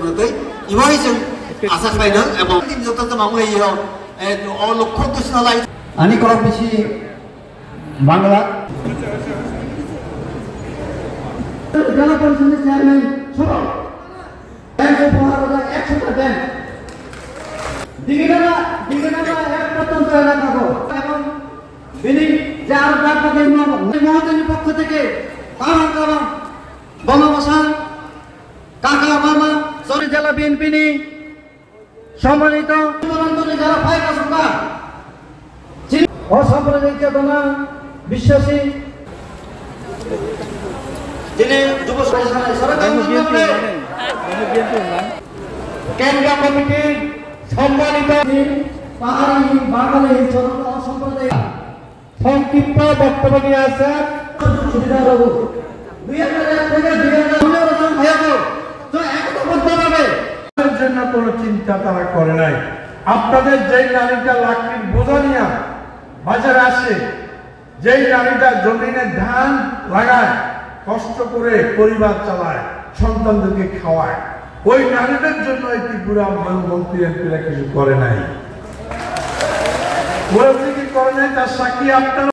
berarti iwaisem asa kaina এবং তিন যত মামলা ইও লক্ষ্য কৃষ্ণ লাই আনি কম বেশি বাংলা জেলা পরিষদের চেয়ারম্যান ছোট ব্যাংক উপহার 100টা ব্যাংক দিগিনালা এক প্রত্যন্ত এলাকা এবং বিনি যে আরো ডাক্তারদের মহাজনের পক্ষ থেকে কারণ বনবসান কাকা মামা সরি জেলা বিএনপি নি সম্মানিত যারা ফাইকা সুকা অসাম্প্রদায়িক চেতনা বিশ্বাসী তিনি যুব কেন্দ্রীয় কমিটির সম্মানিত পাহাড়ি বাঙালি সম্প্রদায় সংক্ষিপ্ত বক্তব্য নিয়ে আসেন সুবিধা বাবু 2001 থেকে 2015 জন্য কোনো চিন্তা তারা করে নাই। আপনাদের যেই নারীটা লাকড়ির বোঝা নিয়ে বাজারে আসে, যেই নারীটা জমিনে ধান লাগায়, কষ্ট করে পরিবার চালায়, সন্তানদেরকে খাওয়ায়, ওই নারীদের জন্য এই ত্রিপুরা মন্ত্রী এমপিরা কিছু করে নাই। ওরা কি করে নাই তার সাক্ষী আপনারা।